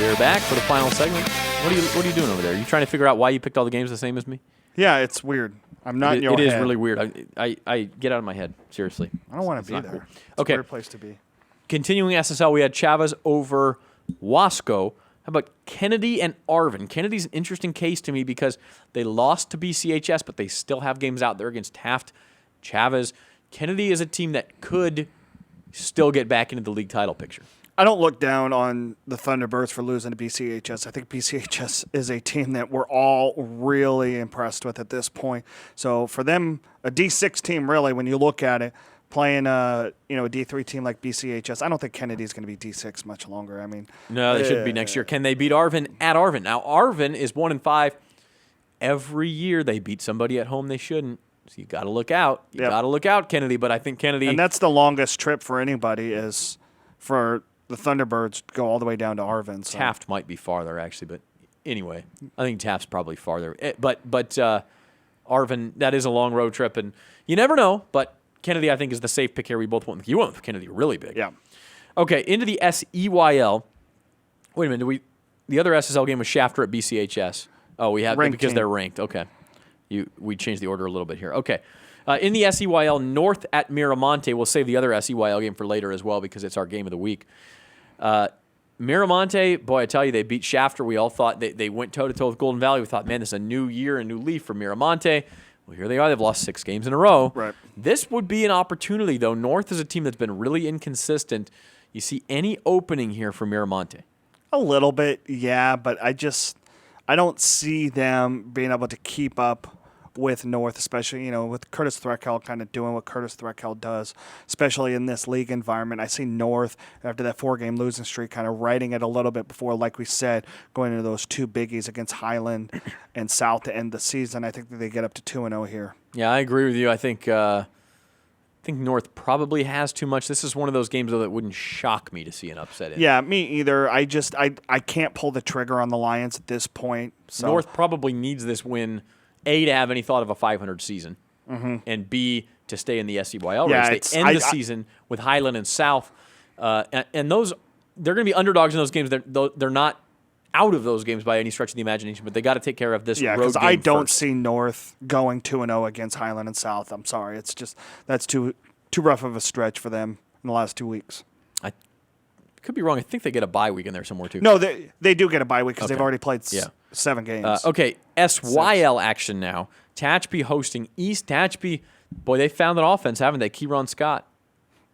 We're back for the final segment. What are you doing over there? Are you trying to figure out why you picked all the games the same as me? Yeah, it's weird. I'm not in your head. It is really weird. I get out of my head, seriously. I don't want to be there. Cool. It's Okay. a weird place to be. Continuing SSL, we had Chavez over Wasco. How about Kennedy and Arvin? Kennedy's an interesting case to me because they lost to BCHS, but they still have games out there against Taft, Chavez. Kennedy is a team that could still get back into the league title picture. I don't look down on the Thunderbirds for losing to BCHS. I think BCHS is a team that we're all really impressed with at this point. So for them, a D6 team, really, when you look at it, playing a D3 team like BCHS, I don't think Kennedy's going to be D6 much longer. I mean, no, they shouldn't be next year. Can they beat Arvin at Arvin? Now Arvin is 1-5. Every year they beat somebody at home they shouldn't. So you got to look out. You got to look out, Kennedy. But I think Kennedy, and that's the longest trip for anybody is for the Thunderbirds to go all the way down to Arvin. So. Taft might be farther actually, but anyway, I think Taft's probably farther. But Arvin, that is a long road trip, and you never know. But Kennedy, I think, is the safe pick here. We both went with you went with Kennedy really big. Yeah. Okay, into the SEYL. Wait a minute. The other SSL game was Shafter at BCHS. Oh, we have because they're ranked. Okay, we changed the order a little bit here. Okay. In the SEYL, North at Miramonte. We'll save the other SEYL game for later as well because it's our game of the week. Miramonte, boy, I tell you, they beat Shafter. We all thought they went toe-to-toe with Golden Valley. We thought, man, this is a new year, a new leaf for Miramonte. Well, here they are. They've lost 6 games in a row. Right. This would be an opportunity, though. North is a team that's been really inconsistent. You see any opening here for Miramonte? A little bit, yeah, but I don't see them being able to keep up with North, especially, with Curtis Threkel kind of doing what Curtis Threkel does, especially in this league environment. I see North, after that 4-game losing streak, kind of riding it a little bit before, like we said, going into those 2 biggies against Highland and South to end the season. I think that they get up to 2-0 here. Yeah, I agree with you. I think North probably has too much. This is one of those games, though, that wouldn't shock me to see an upset in. Yeah, me either. I can't pull the trigger on the Lions at this point. So. North probably needs this win, A, to have any thought of a 500 season, and B, to stay in the SEYL race. They end the season with Highland and South, and those they're going to be underdogs in those games. They're not out of those games by any stretch of the imagination, but they got to take care of this road game first. I don't see North going 2-0 against Highland and South. I'm sorry. It's just that's too rough of a stretch for them in the last 2 weeks. I could be wrong. I think they get a bye week in there somewhere too. No, they do get a bye week because they've already played 7 games. Okay, SYL action now. Tehachapi hosting East. Tehachapi, boy, they found an offense, haven't they? Kieron Scott.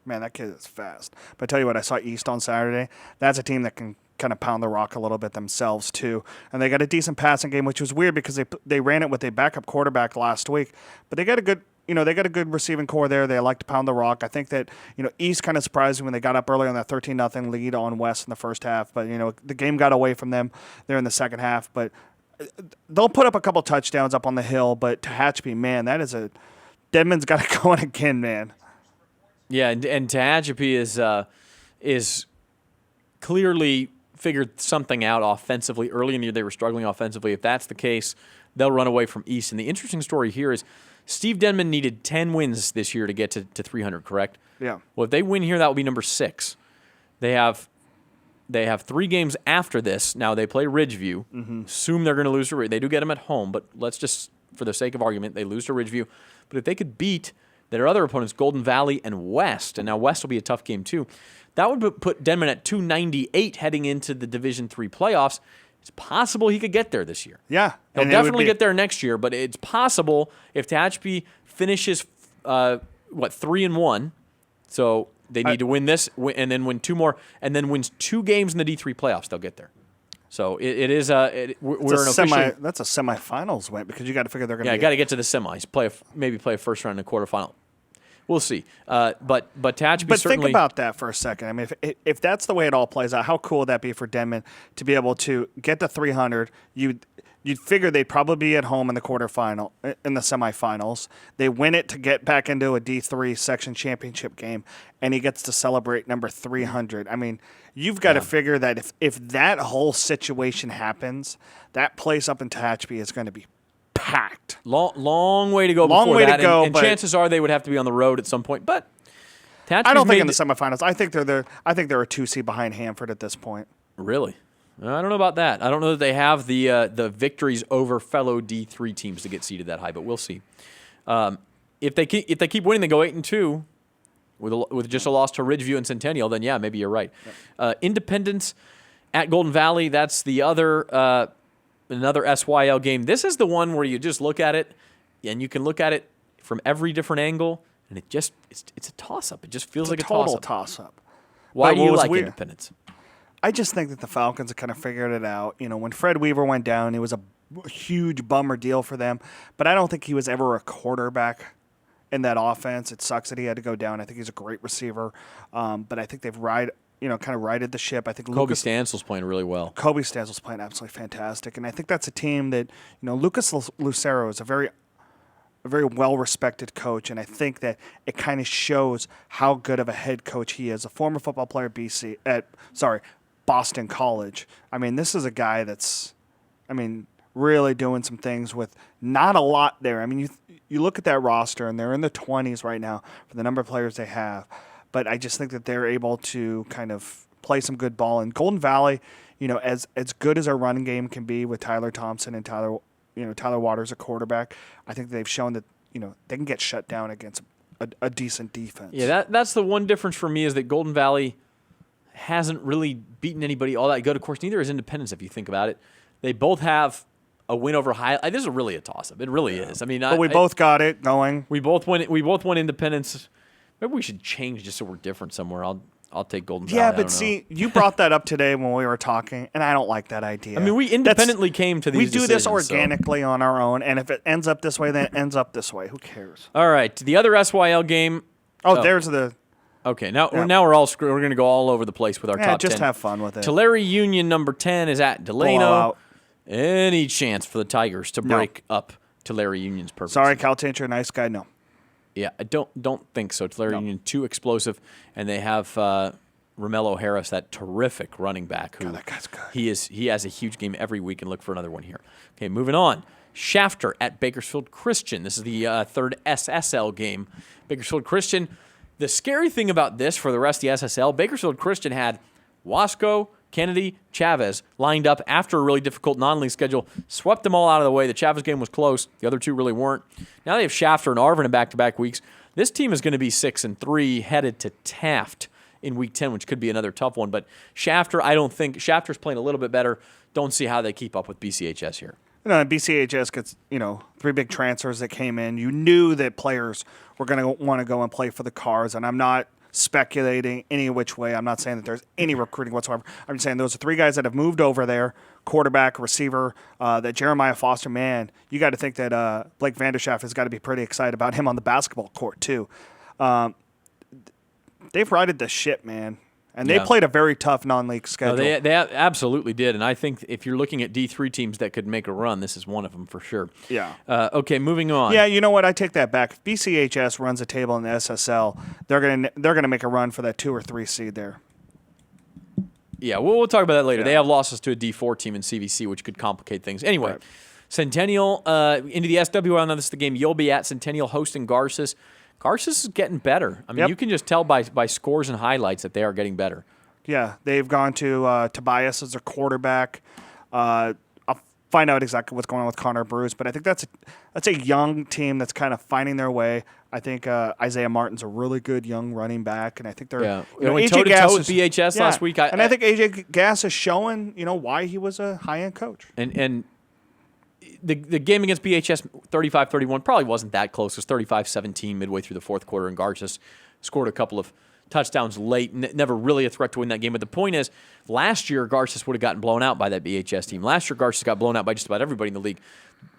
Man, that kid is fast. But I tell you what, I saw East on Saturday. That's a team that can kind of pound the rock a little bit themselves too. And they got a decent passing game, which was weird because they ran it with a backup quarterback last week. But they got a good receiving core there. They like to pound the rock. I think that, East kind of surprised me when they got up early on that 13-0 lead on West in the first half. But, the game got away from them there in the second half. But they'll put up a couple touchdowns up on the hill. But Tehachapi, man, Deadman's got it going again, man. Yeah, and Tehachapi is clearly figured something out offensively. Early in the year, they were struggling offensively. If that's the case, they'll run away from East. And the interesting story here is Steve Denman needed 10 wins this year to get to 300, correct? Yeah. Well, if they win here, that will be number 6. They have 3 games after this. Now, they play Ridgeview. Assume they're going to lose to Ridgeview. They do get them at home, but let's just, for the sake of argument, they lose to Ridgeview. But if they could beat their other opponents, Golden Valley and West, and now West will be a tough game too, that would put Denman at 298 heading into the Division III playoffs. It's possible he could get there this year. Yeah. He'll definitely get there next year, but it's possible if Tehachapi finishes, 3-1, so they need to win this and then win 2 more, and then wins 2 games in the D3 playoffs, they'll get there. So we're an official. That's a semifinals win because you got to figure they're going to. Yeah, got to get to the semis. Maybe play a first round and a quarterfinal. We'll see. But Tehachapi But certainly. Think about that for a second. I mean, if that's the way it all plays out, how cool would that be for Denman to be able to get to 300? You'd figure they'd probably be at home in the semifinals. They win it to get back into a D3 section championship game, and he gets to celebrate number 300. I mean, you've got to figure that if that whole situation happens, that place up in Tehachapi is going to be packed. Long way to go before that. And chances are they would have to be on the road at some point. But I don't think in the semifinals. I think they're a 2 seed behind Hanford at this point. Really? I don't know about that. I don't know that they have the victories over fellow D3 teams to get seeded that high, but we'll see. If they keep winning, they go 8-2 with just a loss to Ridgeview and Centennial. Then yeah, maybe you're right. Yep. Independence at Golden Valley. That's the other another SYL game. This is the one where you just look at it, and you can look at it from every different angle, and it's a toss up. It just feels like a total toss up. Why do you like Independence? I just think that the Falcons have kind of figured it out. You know, when Fred Weaver went down, it was a huge bummer deal for them. But I don't think he was ever a quarterback in that offense. It sucks that he had to go down. I think he's a great receiver. But I think they've kind of righted the ship. I think Kobe Stansel's playing really well. Kobe Stansel's playing absolutely fantastic. And I think that's a team that, Lucas Lucero is a very well-respected coach, and I think that it kind of shows how good of a head coach he is. A former football player at Boston College. I mean, this is a guy that's, really doing some things with not a lot there. I mean, you look at that roster, and they're in the 20s right now for the number of players they have, but I just think that they're able to kind of play some good ball. And Golden Valley, as good as our running game can be with Tyler Thompson and Tyler Waters a quarterback, I think they've shown that, they can get shut down against a decent defense. Yeah, that's the one difference for me is that Golden Valley hasn't really beaten anybody all that good. Of course, neither is Independence if you think about it. They both have a win over High. This is really a toss-up. It really is. I mean, but we both got it going. We both won Independence. Maybe we should change just so we're different somewhere. I'll take Golden Valley. Yeah, but see, you brought that up today when we were talking, and I don't like that idea. I mean, we independently came to these We do decisions, this organically on our own, and if it ends up this way, then it ends up this way. Who cares? All right, the other SYL game. There's the... Okay, now we're all we're going to go all over the place with our top 10. Just have fun with it. Tulare Union number 10 is at Delano. Blowout. Any chance for the Tigers to break up Tulare Union's purpose? Sorry, Cal Tincher, nice guy. No. Yeah, I don't think so. Tulare Union too explosive, and they have Romello Harris, that terrific running back. Who that guy's good. He has a huge game every week, and look for another one here. Okay, moving on. Shafter at Bakersfield Christian. This is the third SSL game. Bakersfield Christian. The scary thing about this for the rest of the SSL, Bakersfield Christian had Wasco, Kennedy, Chavez lined up after a really difficult non-league schedule, swept them all out of the way. The Chavez game was close. The other two really weren't. Now they have Shafter and Arvin in back-to-back weeks. This team is going to be 6-3, headed to Taft in Week 10, which could be another tough one. But Shafter, I don't think – Shafter's playing a little bit better. Don't see how they keep up with BCHS here. BCHS gets, 3 big transfers that came in. You knew that players were going to want to go and play for the Cars, and I'm not speculating any which way. I'm not saying that there's any recruiting whatsoever. I'm just saying those are 3 guys that have moved over there, quarterback, receiver, that Jeremiah Foster, man, you got to think that Blake Vanderschaft has got to be pretty excited about him on the basketball court too. They've righted the ship, man. And they played a very tough non-league schedule. No, they absolutely did. And I think if you're looking at D3 teams that could make a run, this is one of them for sure. Yeah. Okay, moving on. Yeah, you know what? I take that back. If BCHS runs a table in the SSL, they're gonna make a run for that 2 or 3 seed there. Yeah, we'll talk about that later. Yeah. They have losses to a D4 team in CVC, which could complicate things. Anyway, right. Centennial into the SWL. Now this is the game you'll be at. Centennial hosting Garces. Garces is getting better. I mean, you can just tell by scores and highlights that they are getting better. Yeah, they've gone to Tobias as their quarterback. I'll find out exactly what's going on with Connor Bruce, but I think that's a young team that's kind of finding their way. I think Isaiah Martin's a really good young running back, and I think they're went toe-to-toe with BHS last week. I think AJ Gass is showing why he was a high-end coach. And the game against BHS 35-31 probably wasn't that close. It was 35-17 midway through the fourth quarter, and Garces scored a couple of touchdowns late. Never really a threat to win that game. But the point is, last year Garces would have gotten blown out by that BHS team. Last year Garces got blown out by just about everybody in the league.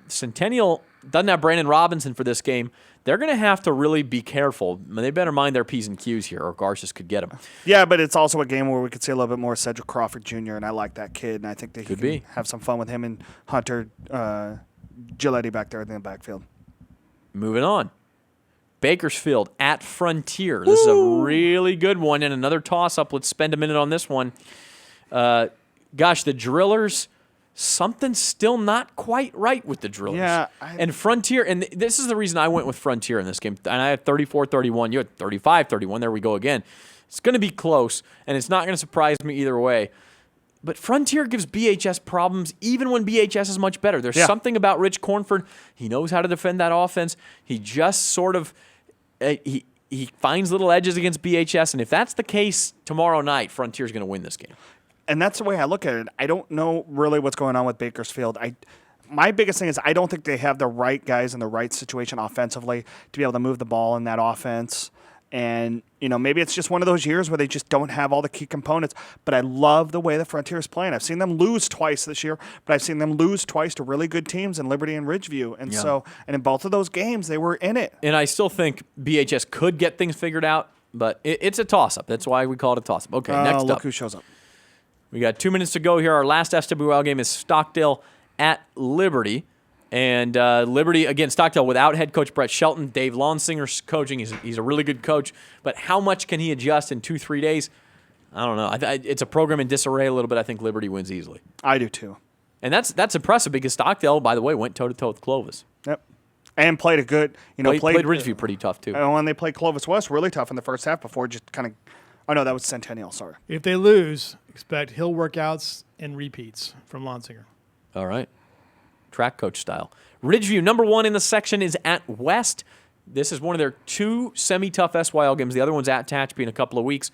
Centennial doesn't have Brandon Robinson for this game. They're going to have to really be careful. They better mind their P's and Q's here, or Garces could get them. Yeah, but it's also a game where we could see a little bit more Cedric Crawford Jr., and I like that kid, and I think that he can have some fun with him and Hunter Giletti back there in the backfield. Moving on. Bakersfield at Frontier. This is a really good one, and another toss-up. Let's spend a minute on this one. Gosh, the Drillers... Something's still not quite right with the Drillers. Yeah. And Frontier, and this is the reason I went with Frontier in this game. And I had 34-31. You had 35-31. There we go again. It's going to be close, and it's not going to surprise me either way. But Frontier gives BHS problems even when BHS is much better. There's Yeah. something about Rich Cornford. He knows how to defend that offense. He just sort of he finds little edges against BHS, and if that's the case tomorrow night, Frontier's going to win this game. And that's the way I look at it. I don't know really what's going on with Bakersfield. My biggest thing is I don't think they have the right guys in the right situation offensively to be able to move the ball in that offense. And, maybe it's just one of those years where they just don't have all the key components. But I love the way the Frontier is playing. I've seen them lose twice this year, but I've seen them lose twice to really good teams in Liberty and Ridgeview. And and in both of those games, they were in it. And I still think BHS could get things figured out, but it's a toss-up. That's why we call it a toss-up. Okay, next look up. who shows up. We got 2 minutes to go here. Our last SWL game is Stockdale at Liberty. And Liberty, again, Stockdale without head coach Brett Shelton. Dave Lonsinger's coaching. He's a really good coach. But how much can he adjust in 2-3 days? I don't know. It's a program in disarray a little bit. I think Liberty wins easily. I do too. And that's impressive because Stockdale, by the way, went toe-to-toe with Clovis. Yep. And played a good, played Ridgeview pretty tough, too. And when they played Clovis West, really tough in the first half before just kind of – oh, no, that was Centennial, sorry. If they lose, expect hill workouts and repeats from Lonsinger. All right. Track coach style. Ridgeview, number 1 in the section, is at West. This is one of their 2 semi-tough SYL games. The other one's at Taft in a couple of weeks.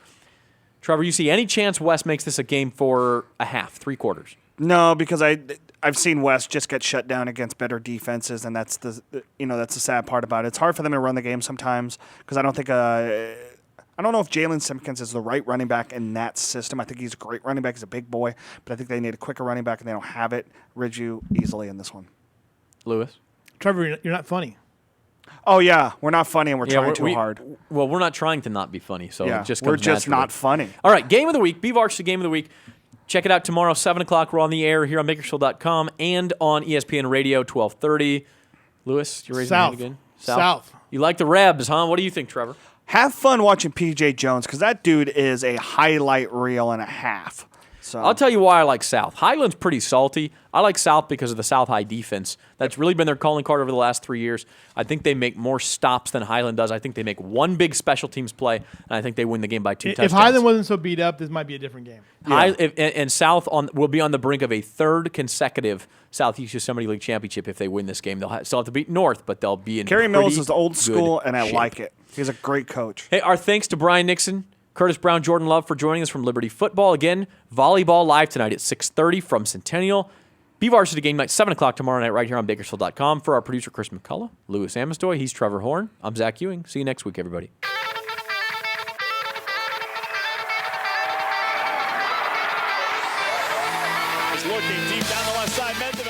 Trevor, you see any chance West makes this a game for a half, 3 quarters? No, because I've seen West just get shut down against better defenses, and that's the sad part about it. It's hard for them to run the game sometimes because I don't think I don't know if Jalen Simpkins is the right running back in that system. I think he's a great running back. He's a big boy, but I think they need a quicker running back, and they don't have it. Ridgeview easily in this one. Lewis? Trevor, you're not funny. Oh, yeah. We're not funny, and we're trying too hard. Well, we're not trying to not be funny, so it just comes we're just naturally. not funny. All right, game of the week, BVarsity game of the week. Check it out tomorrow, 7 o'clock. We're on the air here on Bakersfield.com and on ESPN Radio, 12:30. Lewis, you raising your hand again? South. You like the Rebs, huh? What do you think, Trevor? Have fun watching P.J. Jones because that dude is a highlight reel and a half. So I'll tell you why I like South. Highland's pretty salty. I like South because of the South High defense. That's really been their calling card over the last 3 years. I think they make more stops than Highland does. I think they make one big special teams play, and I think they win the game by 2 touchdowns. If Highland wasn't so beat up, this might be a different game. And South will be on the brink of a 3rd consecutive Southeast Yosemite League championship if they win this game. They'll still have to beat North, but they'll be in Kerry Mills is the old good school, and I shape. like it. He's a great coach. Hey, our thanks to Brian Nixon, Curtis Brown, Jordan Love for joining us from Liberty Football. Again, volleyball live tonight at 6:30 from Centennial. BVarsity game night, 7 o'clock tomorrow night right here on Bakersfield.com. For our producer, Chris McCullough, Louis Amistoy, he's Trevor Horn. I'm Zach Ewing. See you next week, everybody. Looking deep down the left side, meant to